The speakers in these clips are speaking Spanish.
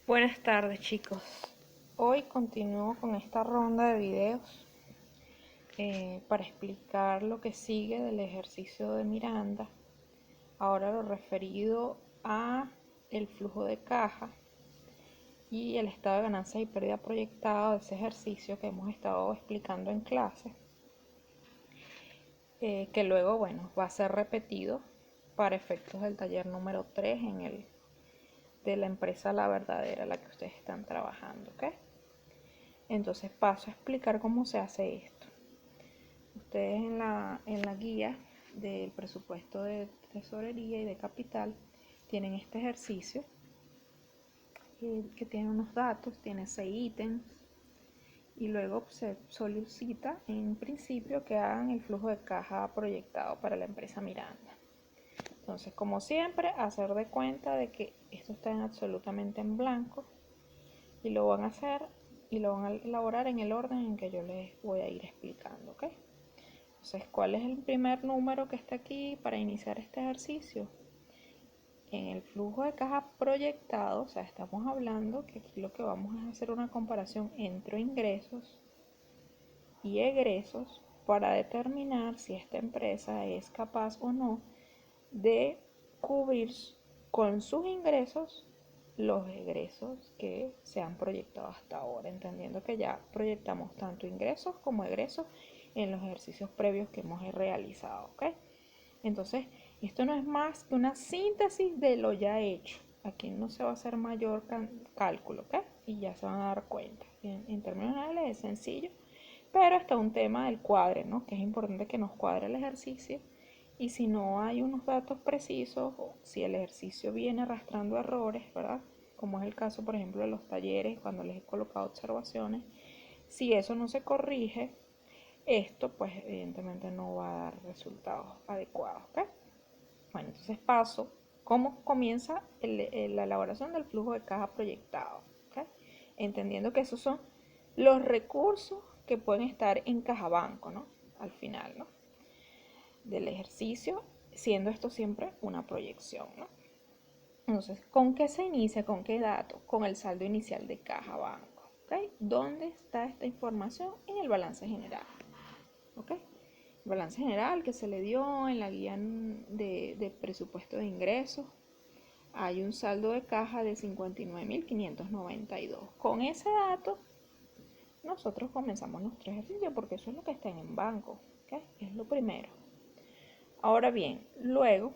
Buenas tardes, chicos. Hoy continúo con esta ronda de videos para explicar lo que sigue del ejercicio de Miranda. Ahora lo referido a el flujo de caja y el estado de ganancia y pérdida proyectado de ese ejercicio que hemos estado explicando en clase, que luego, va a ser repetido para efectos del taller número 3 de la empresa La Verdadera, la que ustedes están trabajando, ¿ok? Entonces paso a explicar cómo se hace esto. Ustedes en la guía del presupuesto de tesorería y de capital tienen este ejercicio que tiene unos datos, tiene 6 ítems y luego se solicita en principio que hagan el flujo de caja proyectado para la empresa Miranda. Entonces, como siempre, hacer de cuenta de que esto está absolutamente en blanco y lo van a hacer y lo van a elaborar en el orden en que yo les voy a ir explicando, ¿ok? Entonces, ¿cuál es el primer número que está aquí para iniciar este ejercicio? En el flujo de caja proyectado, o sea, estamos hablando que aquí lo que vamos a hacer una comparación entre ingresos y egresos para determinar si esta empresa es capaz o no de cubrir con sus ingresos los egresos que se han proyectado hasta ahora, entendiendo que ya proyectamos tanto ingresos como egresos en los ejercicios previos que hemos realizado, ¿ok? Entonces, esto no es más que una síntesis de lo ya hecho. Aquí no se va a hacer mayor cálculo, ¿ok? Y ya se van a dar cuenta. En términos generales es sencillo, pero está un tema del cuadre, ¿no? Que es importante que nos cuadre el ejercicio. Y si no hay unos datos precisos, o si el ejercicio viene arrastrando errores, ¿verdad? Como es el caso, por ejemplo, de los talleres, cuando les he colocado observaciones, si eso no se corrige, esto pues evidentemente no va a dar resultados adecuados, ¿ok? Bueno, entonces paso, ¿cómo comienza la elaboración del flujo de caja proyectado? ¿Ok? Entendiendo que esos son los recursos que pueden estar en caja banco, ¿no? Al final, ¿no? Del ejercicio, siendo esto siempre una proyección, ¿no? Entonces, ¿con qué se inicia? ¿Con qué dato? Con el saldo inicial de caja banco, ¿ok? ¿Dónde está esta información? En el balance general, ¿ok? El balance general que se le dio en la guía de presupuesto de ingresos. Hay un saldo de caja de 59.592. Con ese dato, nosotros comenzamos nuestro ejercicio porque eso es lo que está en banco, ¿ok? Es lo primero. Ahora bien, luego,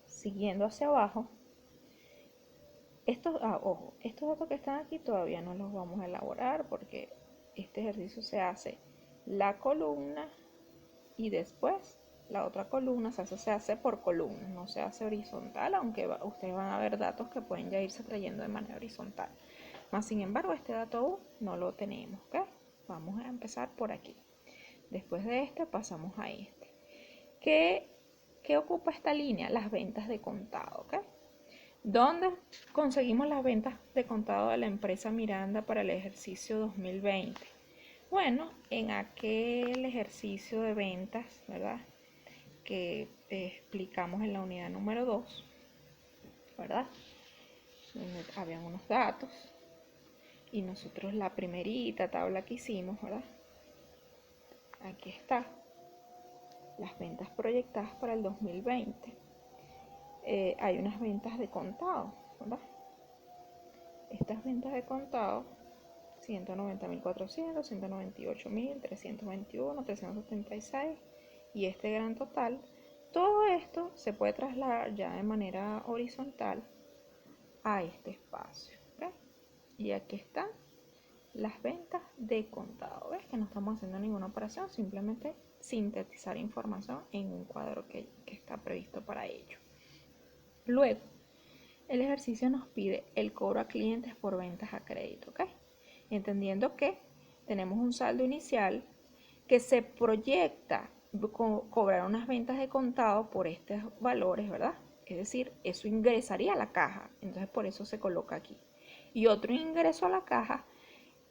siguiendo hacia abajo, ojo, estos datos que están aquí todavía no los vamos a elaborar porque este ejercicio se hace la columna y después la otra columna, o sea, eso se hace por columna, no se hace horizontal, aunque ustedes van a ver datos que pueden ya irse trayendo de manera horizontal. Más sin embargo, este dato no lo tenemos, ¿ok? Vamos a empezar por aquí. Después de este pasamos a este. ¿Qué ocupa esta línea? Las ventas de contado, ¿ok? ¿Dónde conseguimos las ventas de contado de la empresa Miranda para el ejercicio 2020? Bueno, en aquel ejercicio de ventas, ¿verdad? Que explicamos en la unidad número 2, ¿verdad? Donde habían unos datos y nosotros la primerita tabla que hicimos, ¿verdad? Aquí está, las ventas proyectadas para el 2020. Hay unas ventas de contado, ¿verdad? Estas ventas de contado, 190.400, 198.321, 376 y este gran total. Todo esto se puede trasladar ya de manera horizontal a este espacio, ¿okay? Y aquí están las ventas de contado. ¿Ves? Que no estamos haciendo ninguna operación, simplemente sintetizar información en un cuadro que está previsto para ello. Luego, el ejercicio nos pide el cobro a clientes por ventas a crédito, ¿ok? Entendiendo que tenemos un saldo inicial que se proyecta cobrar unas ventas de contado por estos valores, ¿verdad? Es decir, eso ingresaría a la caja, entonces por eso se coloca aquí. Y otro ingreso a la caja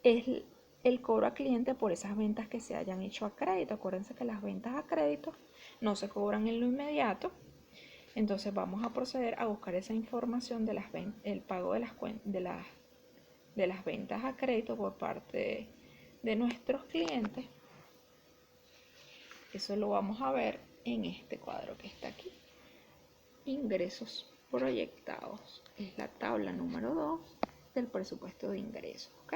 es el cobro a cliente por esas ventas que se hayan hecho a crédito. Acuérdense que las ventas a crédito no se cobran en lo inmediato, Entonces vamos a proceder a buscar esa información de el pago de las ventas a crédito por parte de nuestros clientes. Eso lo vamos a ver en este cuadro que está aquí. Ingresos proyectados. Es la tabla número 2 del presupuesto de ingresos. ¿Ok?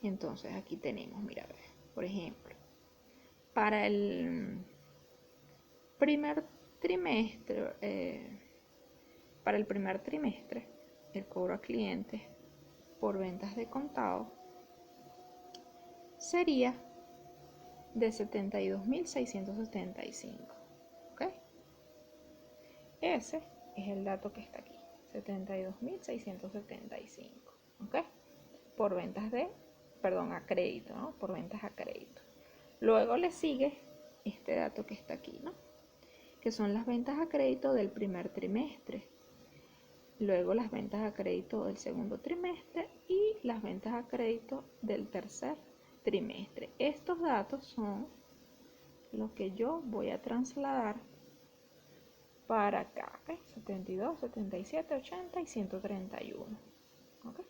Entonces aquí tenemos, mira, por ejemplo, para el primer trimestre, el cobro a clientes por ventas de contado sería de 72.675. ¿Ok? Ese es el dato que está aquí, 72.675. ¿Ok? Por ventas a crédito, ¿no? Por ventas a crédito. Luego le sigue este dato que está aquí, ¿no? Que son las ventas a crédito del primer trimestre. Luego las ventas a crédito del segundo trimestre y las ventas a crédito del tercer trimestre. Estos datos son los que yo voy a trasladar para acá, ¿okay? 72, 77, 80 y 131. ¿Okay?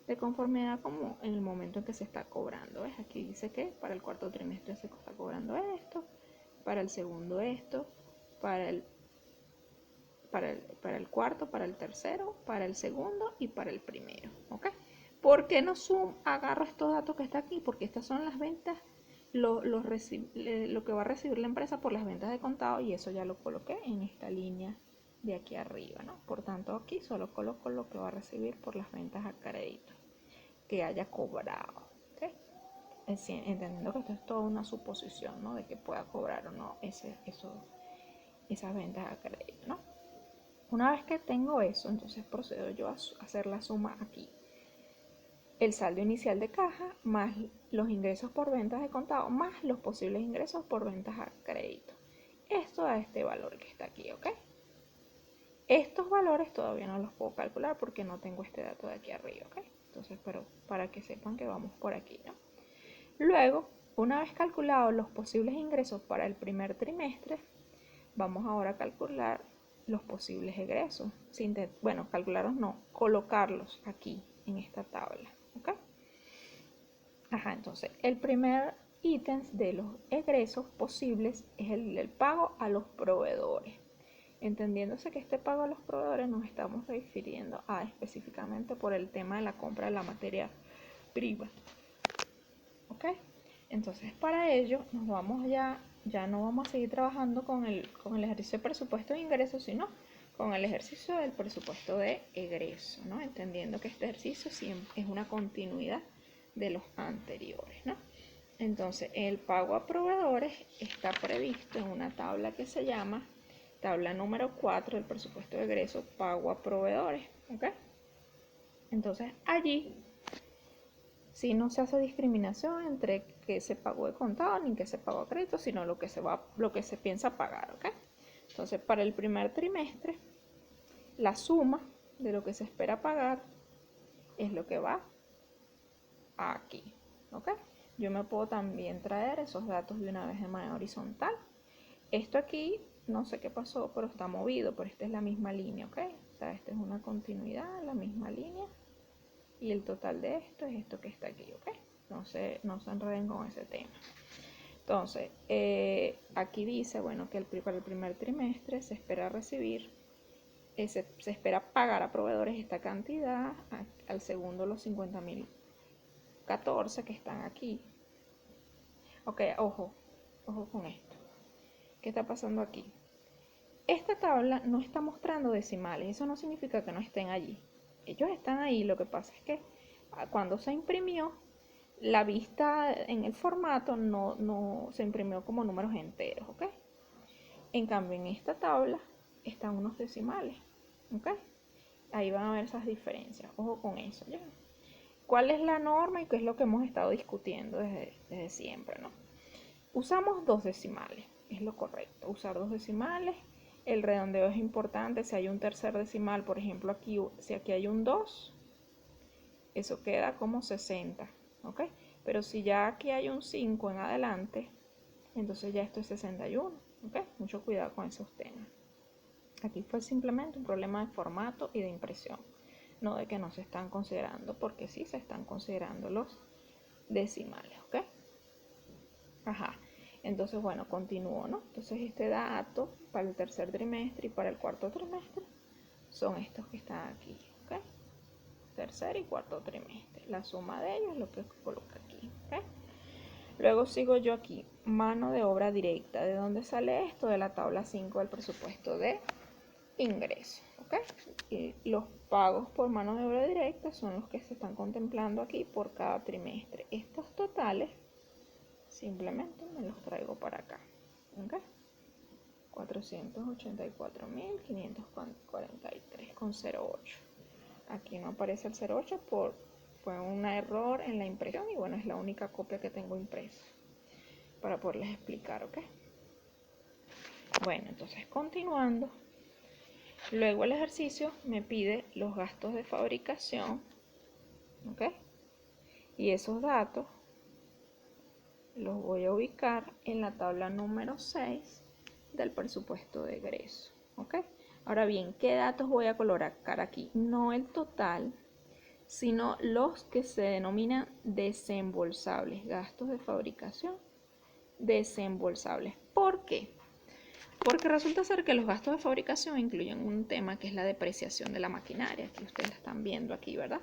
De conformidad como en el momento en que se está cobrando. ¿Ves? Aquí dice que para el cuarto trimestre se está cobrando esto, para el segundo esto, para el cuarto, para el tercero, para el segundo y para el primero. ¿Ok? ¿Por qué no agarro estos datos que está aquí? Porque estas son las ventas, lo que va a recibir la empresa por las ventas de contado, y eso ya lo coloqué en esta línea de aquí arriba, ¿no? Por tanto, aquí solo coloco lo que va a recibir por las ventas a crédito que haya cobrado. ¿Okay? Entendiendo que esto es toda una suposición, ¿no? De que pueda cobrar o no esas ventas a crédito, ¿no? Una vez que tengo eso, entonces procedo yo a hacer la suma aquí. El saldo inicial de caja más los ingresos por ventas de contado más los posibles ingresos por ventas a crédito. Esto da este valor que está aquí, ¿ok? Estos valores todavía no los puedo calcular porque no tengo este dato de aquí arriba, ¿ok? Entonces, pero para que sepan que vamos por aquí, ¿no? Luego, una vez calculados los posibles ingresos para el primer trimestre, vamos ahora a calcular los posibles egresos. Bueno, calcularlos no, colocarlos aquí en esta tabla. ¿Ok? Ajá, entonces el primer ítem de los egresos posibles es el del pago a los proveedores. Entendiéndose que este pago a los proveedores nos estamos refiriendo a específicamente por el tema de la compra de la materia prima. ¿Ok? Entonces para ello nos vamos ya no vamos a seguir trabajando con el ejercicio de presupuesto de ingresos, sino con el ejercicio del presupuesto de egreso, ¿no? Entendiendo que este ejercicio siempre es una continuidad de los anteriores, ¿no? Entonces el pago a proveedores está previsto en una tabla que se llama tabla número 4 del presupuesto de egreso, pago a proveedores, ¿ok? Entonces allí si no se hace discriminación entre que se pagó de contado ni que se pagó a crédito, sino lo que se piensa pagar, ¿ok? Entonces, para el primer trimestre, la suma de lo que se espera pagar es lo que va aquí, ¿ok? Yo me puedo también traer esos datos de una vez de manera horizontal. Esto aquí, no sé qué pasó, pero está movido, pero esta es la misma línea, ¿ok? O sea, esta es una continuidad, la misma línea. Y el total de esto es esto que está aquí, ¿ok? No se enreden con ese tema. Entonces, aquí dice, bueno, que para el primer trimestre se espera recibir, se espera pagar a proveedores esta cantidad, al segundo los 50.014 que están aquí. Ok, ojo con esto. ¿Qué está pasando aquí? Esta tabla no está mostrando decimales, eso no significa que no estén allí. Ellos están ahí, lo que pasa es que cuando se imprimió, la vista en el formato no se imprimió como números enteros, ¿ok? En cambio, en esta tabla están unos decimales, ¿ok? Ahí van a ver esas diferencias, ojo con eso, ¿ya? ¿Cuál es la norma y qué es lo que hemos estado discutiendo desde siempre, ¿no? Usamos dos decimales, es lo correcto, usar dos decimales. El redondeo es importante, si hay un tercer decimal, por ejemplo, aquí, si aquí hay un 2, eso queda como 60, ¿ok? Pero si ya aquí hay un 5 en adelante, entonces ya esto es 61, ¿ok? Mucho cuidado con esos temas. Aquí fue simplemente un problema de formato y de impresión, no de que no se están considerando, porque sí se están considerando los decimales, ¿ok? Ajá. Entonces, bueno, continúo, ¿no? Entonces, este dato para el tercer trimestre y para el cuarto trimestre son estos que están aquí, ¿ok? Tercer y cuarto trimestre. La suma de ellos es lo que coloca aquí, ¿ok? Luego sigo yo aquí, mano de obra directa. ¿De dónde sale esto? De la tabla 5 del presupuesto de ingresos, ¿ok? Y los pagos por mano de obra directa son los que se están contemplando aquí por cada trimestre. Estos totales simplemente me los traigo para acá, ¿ok? 484.543,08. Aquí no aparece el 08 fue un error en la impresión y bueno, es la única copia que tengo impresa para poderles explicar, ¿ok? Bueno, entonces continuando, luego el ejercicio me pide los gastos de fabricación, ¿ok? Y esos datos los voy a ubicar en la tabla número 6 del presupuesto de egreso, ¿ok? Ahora bien, ¿qué datos voy a colocar aquí? No el total, sino los que se denominan desembolsables, gastos de fabricación desembolsables. ¿Por qué? Porque resulta ser que los gastos de fabricación incluyen un tema que es la depreciación de la maquinaria, que ustedes la están viendo aquí, ¿verdad?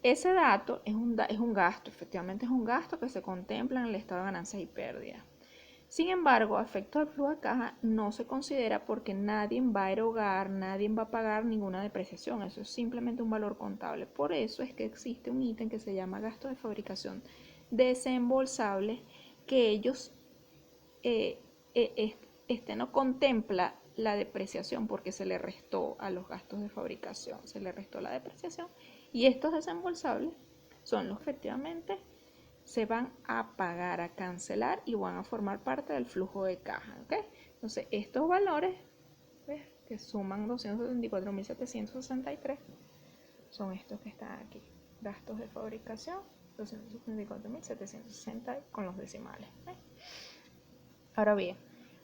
Ese dato es un gasto, efectivamente es un gasto que se contempla en el estado de ganancias y pérdidas. Sin embargo, a efectos del flujo de caja no se considera porque nadie va a erogar, nadie va a pagar ninguna depreciación. Eso es simplemente un valor contable. Por eso es que existe un ítem que se llama gasto de fabricación desembolsable, que este no contempla la depreciación porque se le restó a los gastos de fabricación, se le restó la depreciación, y estos desembolsables son los que efectivamente se van a pagar, a cancelar y van a formar parte del flujo de caja, ¿ok? Entonces, estos valores, ¿ves? Que suman 274.763, son estos que están aquí. Gastos de fabricación, 274.760 con los decimales, ¿ves? Ahora bien,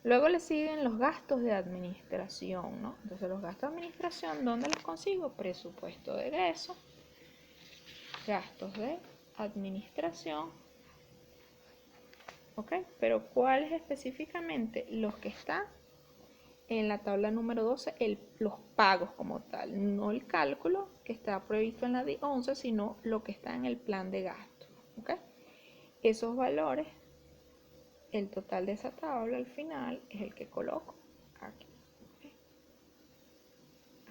luego le siguen los gastos de administración, ¿no? Entonces, los gastos de administración, ¿dónde los consigo? Presupuesto de egreso, gastos de administración, ¿ok? Pero ¿cuáles específicamente? Los que están en la tabla número 12, los pagos como tal, no el cálculo que está previsto en la 11, sino lo que está en el plan de gasto, ¿ok? Esos valores, el total de esa tabla al final es el que coloco aquí, ¿ok?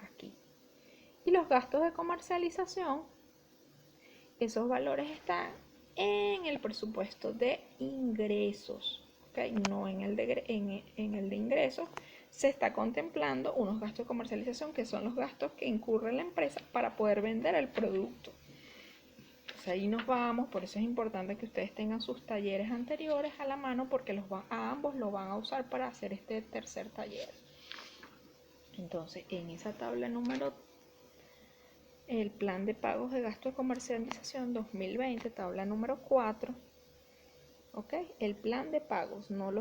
Aquí. Y los gastos de comercialización, esos valores están en el presupuesto de ingresos, ¿okay? No en el de ingresos. Se está contemplando unos gastos de comercialización que son los gastos que incurre la empresa para poder vender el producto. Entonces ahí nos vamos, por eso es importante que ustedes tengan sus talleres anteriores a la mano porque a ambos los van a usar para hacer este tercer taller. Entonces en esa tabla número el plan de pagos de gasto de comercialización 2020, tabla número 4, ¿ok? El plan de pagos, no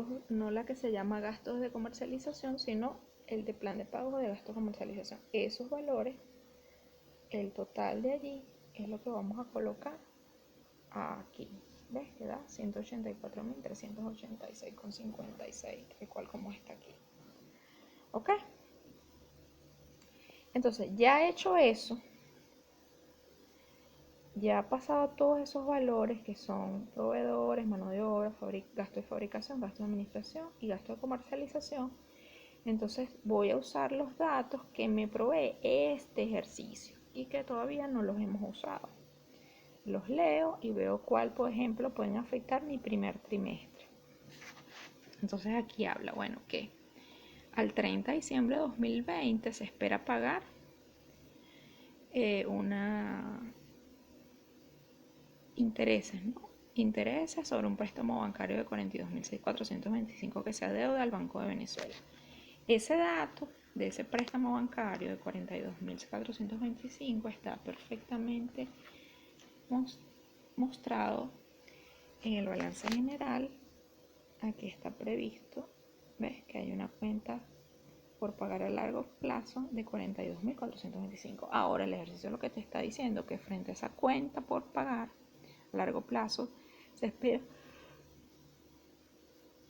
la que se llama gastos de comercialización, sino el de plan de pagos de gasto de comercialización. Esos valores, el total de allí, es lo que vamos a colocar aquí. ¿Ves? Que da 184.386,56, tal cual como está aquí. ¿Ok? Entonces, ya hecho eso, ya ha pasado todos esos valores que son proveedores, mano de obra, gasto de fabricación, gasto de administración y gasto de comercialización. Entonces voy a usar los datos que me provee este ejercicio y que todavía no los hemos usado. Los leo y veo cuál, por ejemplo, pueden afectar mi primer trimestre. Entonces aquí habla, bueno, que al 30 de diciembre de 2020 se espera pagar intereses, ¿no? Intereses sobre un préstamo bancario de 42.425 que se adeuda al Banco de Venezuela. Ese dato de ese préstamo bancario de 42.425 está perfectamente mostrado en el balance general. Aquí está previsto, ves que hay una cuenta por pagar a largo plazo de 42.425. Ahora el ejercicio lo que te está diciendo que frente a esa cuenta por pagar a largo plazo se espera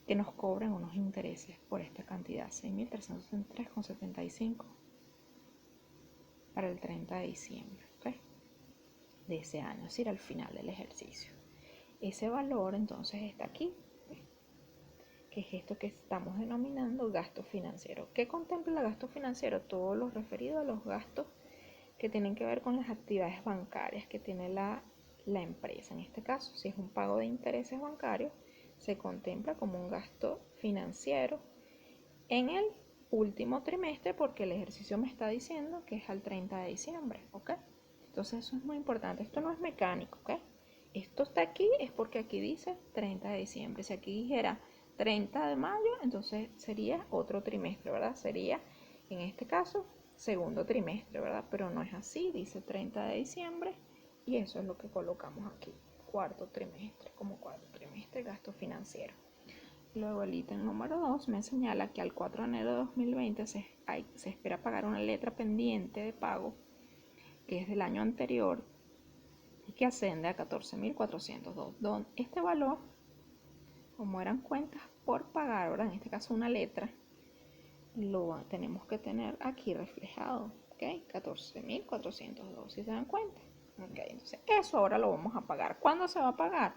que nos cobren unos intereses por esta cantidad, 6.363,75 para el 30 de diciembre, ¿okay? De ese año, es decir, al final del ejercicio. Ese valor entonces está aquí, ¿ves? Que es esto que estamos denominando gasto financiero. ¿Qué contempla el gasto financiero? Todo lo referido a los gastos que tienen que ver con las actividades bancarias que tiene la empresa. En este caso, si es un pago de intereses bancarios, se contempla como un gasto financiero en el último trimestre porque el ejercicio me está diciendo que es al 30 de diciembre, ¿ok? Entonces eso es muy importante, esto no es mecánico, ¿ok? Esto está aquí es porque aquí dice 30 de diciembre, si aquí dijera 30 de mayo, entonces sería otro trimestre, ¿verdad? Sería, en este caso, segundo trimestre, ¿verdad? Pero no es así, dice 30 de diciembre y eso es lo que colocamos aquí, cuarto trimestre, como cuarto trimestre, gasto financiero. Luego el ítem número 2 me señala que al 4 de enero de 2020 se espera pagar una letra pendiente de pago que es del año anterior y que asciende a 14.402. Este valor, como eran cuentas por pagar, ahora en este caso una letra, lo tenemos que tener aquí reflejado, ¿ok? 14.402, ¿sí se dan cuenta? Ok, entonces eso ahora lo vamos a pagar. ¿Cuándo se va a pagar?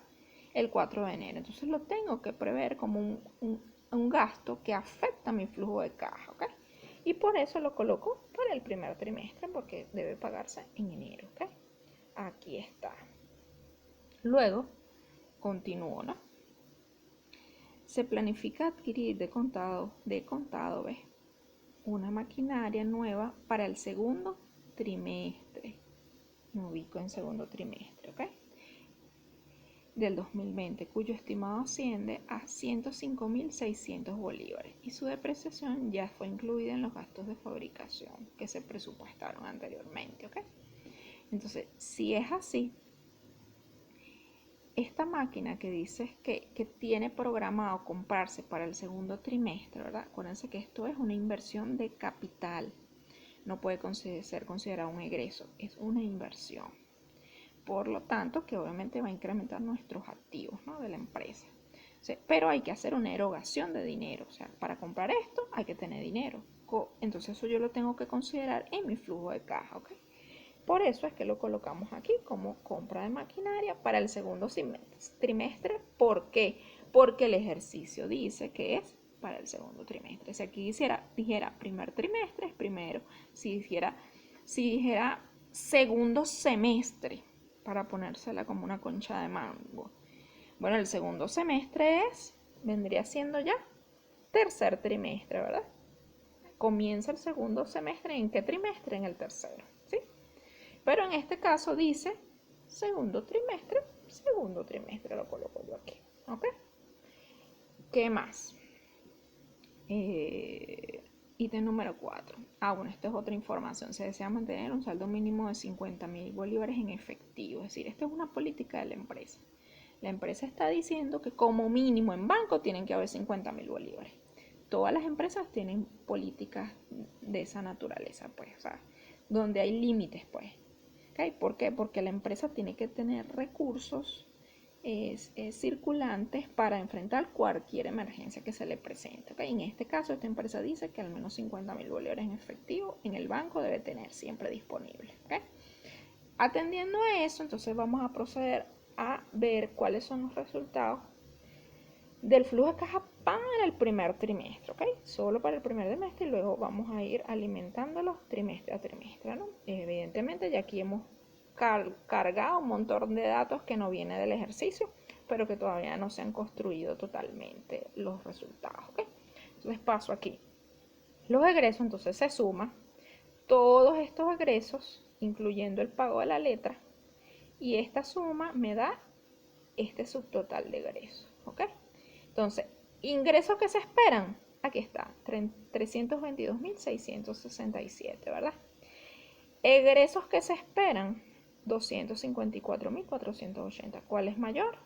El 4 de enero. Entonces lo tengo que prever como un gasto que afecta mi flujo de caja, ¿ok? Y por eso lo coloco para el primer trimestre porque debe pagarse en enero, ¿ok? Aquí está. Luego, continúo, ¿no? Se planifica adquirir de contado, ¿ves? Una maquinaria nueva para el segundo trimestre. Me ubico en segundo trimestre, ¿ok? Del 2020, cuyo estimado asciende a 105.600 bolívares y su depreciación ya fue incluida en los gastos de fabricación que se presupuestaron anteriormente, ¿ok? Entonces, si es así, esta máquina que dice que tiene programado comprarse para el segundo trimestre, ¿verdad? Acuérdense que esto es una inversión de capital, no puede ser considerado un egreso, es una inversión. Por lo tanto, que obviamente va a incrementar nuestros activos, ¿no? De la empresa. O sea, pero hay que hacer una erogación de dinero. O sea, para comprar esto hay que tener dinero. Entonces eso yo lo tengo que considerar en mi flujo de caja, ¿ok? Por eso es que lo colocamos aquí como compra de maquinaria para el segundo trimestre. ¿Por qué? Porque el ejercicio dice que es para el segundo trimestre. Si aquí dijera primer trimestre, es primero. Si dijera segundo semestre, para ponérsela como una concha de mango. Bueno, el segundo semestre vendría siendo ya tercer trimestre, ¿verdad? Comienza el segundo semestre, ¿en qué trimestre? En el tercero, ¿sí? Pero en este caso dice segundo trimestre, lo coloco yo aquí, ¿ok? ¿Qué más? Ítem número 4. Bueno, esta es otra información. Se desea mantener un saldo mínimo de 50.000 bolívares en efectivo. Es decir, esta es una política de la empresa. La empresa está diciendo que como mínimo en banco tienen que haber 50.000 bolívares. Todas las empresas tienen políticas de esa naturaleza, pues, o sea, donde hay límites, pues. ¿Okay? ¿Por qué? Porque la empresa tiene que tener recursos circulantes para enfrentar cualquier emergencia que se le presente. ¿Okay? En este caso, esta empresa dice que al menos 50.000 bolívares en efectivo en el banco debe tener siempre disponible. ¿Okay? Atendiendo a eso, entonces vamos a proceder a ver cuáles son los resultados del flujo de caja para el primer trimestre, ¿ok? Solo para el primer trimestre y luego vamos a ir alimentándolos trimestre a trimestre, ¿no? Evidentemente ya aquí hemos cargado un montón de datos que no viene del ejercicio, pero que todavía no se han construido totalmente los resultados, ¿ok? Entonces paso aquí. Los egresos, entonces se suman todos estos egresos, incluyendo el pago de la letra, y esta suma me da este subtotal de egresos, ¿ok? Entonces, ingresos que se esperan, aquí está, 322.667, ¿verdad? Egresos que se esperan, 254.480. ¿Cuál es mayor?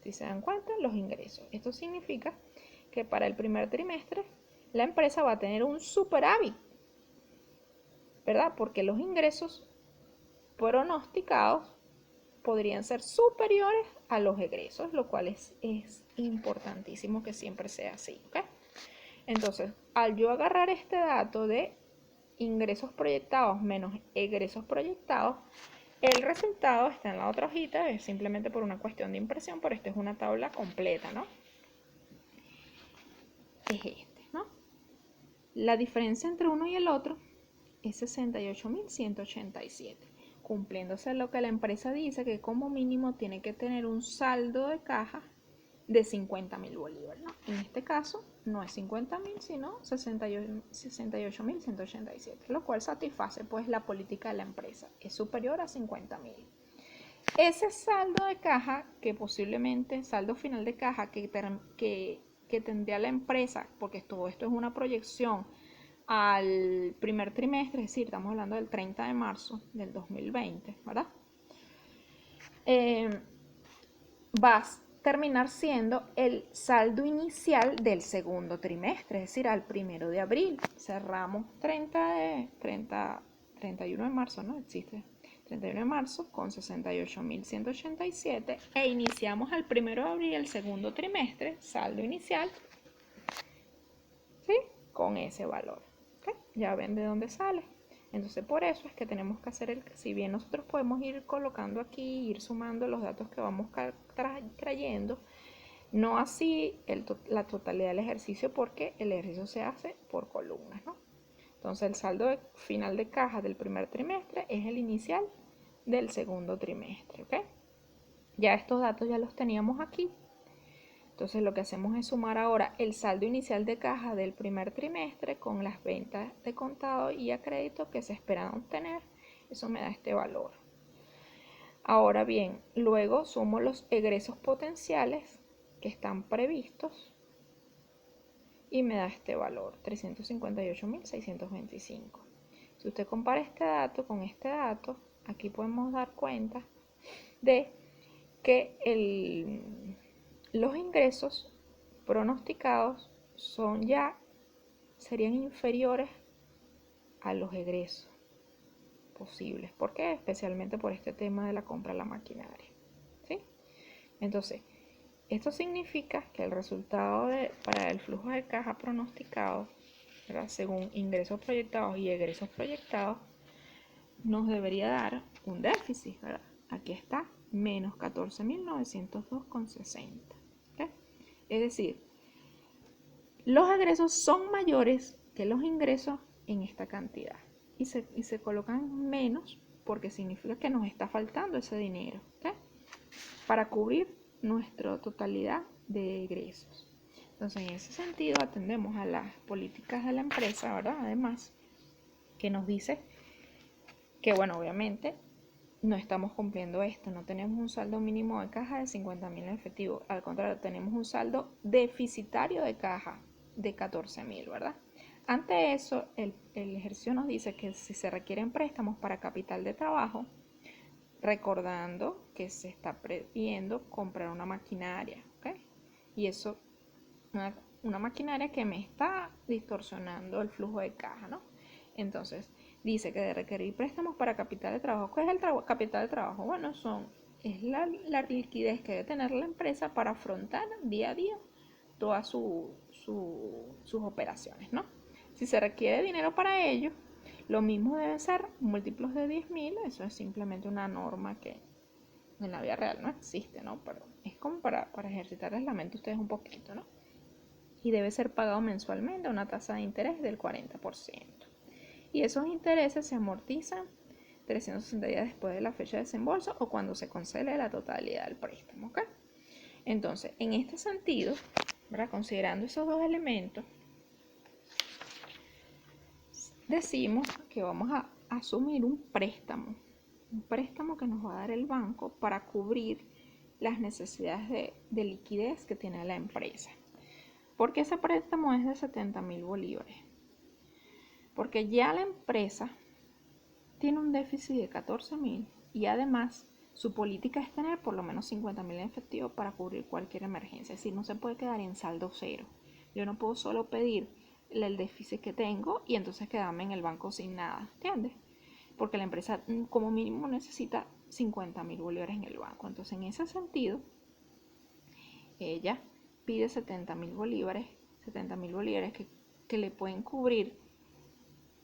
Si se dan cuenta, los ingresos. Esto significa que para el primer trimestre la empresa va a tener un superávit, ¿verdad? Porque los ingresos pronosticados podrían ser superiores a los egresos, lo cual es importantísimo que siempre sea así, ¿ok? Entonces, al yo agarrar este dato de ingresos proyectados menos egresos proyectados, el resultado está en la otra hojita, es simplemente por una cuestión de impresión, pero esta es una tabla completa, ¿no? Es este, ¿no? La diferencia entre uno y el otro es 68.187, cumpliéndose lo que la empresa dice que como mínimo tiene que tener un saldo de caja de 50.000 bolívares, ¿no? En este caso no es 50.000 sino 68.187, lo cual satisface pues la política de la empresa, es superior a 50.000. Ese saldo de caja que posiblemente, saldo final de caja que tendría la empresa, porque todo esto es una proyección al primer trimestre, es decir, estamos hablando del 30 de marzo del 2020, ¿verdad? Va a terminar siendo el saldo inicial del segundo trimestre, es decir, al 1 de abril. Cerramos 31 de marzo, ¿no? Existe 31 de marzo con 68.187 e iniciamos al 1 de abril el segundo trimestre, saldo inicial, ¿sí? Con ese valor. ¿Okay? Ya ven de dónde sale. Entonces por eso es que tenemos que hacer si bien nosotros podemos ir colocando aquí, ir sumando los datos que vamos trayendo, no así la totalidad del ejercicio, porque el ejercicio se hace por columnas, ¿no? Entonces el saldo final de caja del primer trimestre es el inicial del segundo trimestre, ¿ok? Ya estos datos ya los teníamos aquí. Entonces lo que hacemos es sumar ahora el saldo inicial de caja del primer trimestre con las ventas de contado y a crédito que se esperan obtener. Eso me da este valor. Ahora bien, luego sumo los egresos potenciales que están previstos y me da este valor, 358.625. Si usted compara este dato con este dato, aquí podemos dar cuenta de que los ingresos pronosticados serían inferiores a los egresos posibles. ¿Por qué? Especialmente por este tema de la compra de la maquinaria, ¿sí? Entonces, esto significa que el resultado para el flujo de caja pronosticado, ¿verdad? Según ingresos proyectados y egresos proyectados, nos debería dar un déficit, ¿verdad? Aquí está, menos 14.902,60. ¿Okay? Es decir, los egresos son mayores que los ingresos en esta cantidad y se colocan menos porque significa que nos está faltando ese dinero, ¿okay? Para cubrir nuestra totalidad de egresos. Entonces, en ese sentido, atendemos a las políticas de la empresa, ¿verdad? Además, que nos dice que, bueno, obviamente no estamos cumpliendo esto, no tenemos un saldo mínimo de caja de 50.000 en efectivo, al contrario, tenemos un saldo deficitario de caja de 14.000, ¿verdad? Ante eso, el ejercicio nos dice que si se requieren préstamos para capital de trabajo, recordando que se está previendo comprar una maquinaria, ¿ok? Y eso, una maquinaria que me está distorsionando el flujo de caja, ¿no? Entonces, dice que de requerir préstamos para capital de trabajo. ¿Qué es el capital de trabajo? Bueno, es la liquidez que debe tener la empresa para afrontar día a día todas sus operaciones, ¿no? Si se requiere dinero para ello, lo mismo deben ser múltiplos de 10.000, eso es simplemente una norma que en la vida real no existe, ¿no? Pero es como para ejercitarles la mente a ustedes un poquito, ¿no? Y debe ser pagado mensualmente a una tasa de interés del 40%. Y esos intereses se amortizan 360 días después de la fecha de desembolso o cuando se concede la totalidad del préstamo, ¿ok? Entonces, en este sentido, ¿verdad? Considerando esos dos elementos, decimos que vamos a asumir un préstamo que nos va a dar el banco para cubrir las necesidades de liquidez que tiene la empresa. ¿Por qué ese préstamo es de 70.000 bolívares? Porque ya la empresa tiene un déficit de 14.000 y además su política es tener por lo menos 50.000 en efectivo para cubrir cualquier emergencia. Es decir, no se puede quedar en saldo cero. Yo no puedo solo pedir el déficit que tengo y entonces quedarme en el banco sin nada, ¿entiendes? Porque la empresa como mínimo necesita 50.000 bolívares en el banco. Entonces, en ese sentido, ella pide 70.000 bolívares, que le pueden cubrir.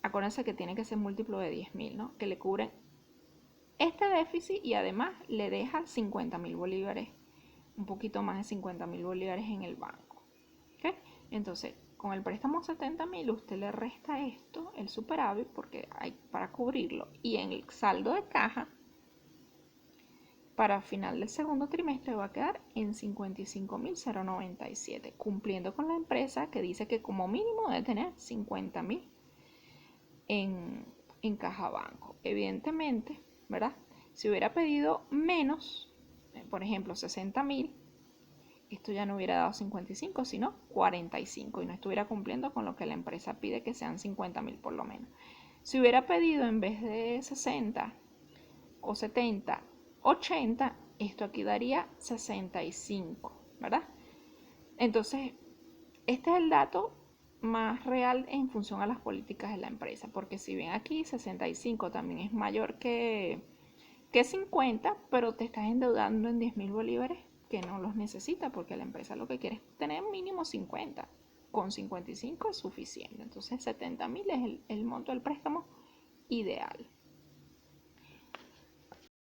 Acuérdense que tiene que ser múltiplo de 10.000, ¿no? Que le cubren este déficit y además le deja 50.000 bolívares, un poquito más de 50.000 bolívares en el banco. ¿Okay? Entonces, con el préstamo 70.000, usted le resta esto, el superávit, porque hay para cubrirlo, y en el saldo de caja, para final del segundo trimestre va a quedar en 55.097, cumpliendo con la empresa que dice que como mínimo debe tener 50.000 en caja banco. Evidentemente, ¿verdad? Si hubiera pedido menos, por ejemplo 60.000, esto ya no hubiera dado 55, sino 45 y no estuviera cumpliendo con lo que la empresa pide, que sean 50.000 por lo menos. Si hubiera pedido en vez de 60 o 70, 80, esto aquí daría 65, ¿verdad? Entonces, este es el dato más real en función a las políticas de la empresa, porque si bien aquí 65 también es mayor que 50, pero te estás endeudando en 10.000 bolívares que no los necesita, porque la empresa lo que quiere es tener mínimo 50. Con 55 es suficiente. Entonces 70.000 es el monto del préstamo ideal.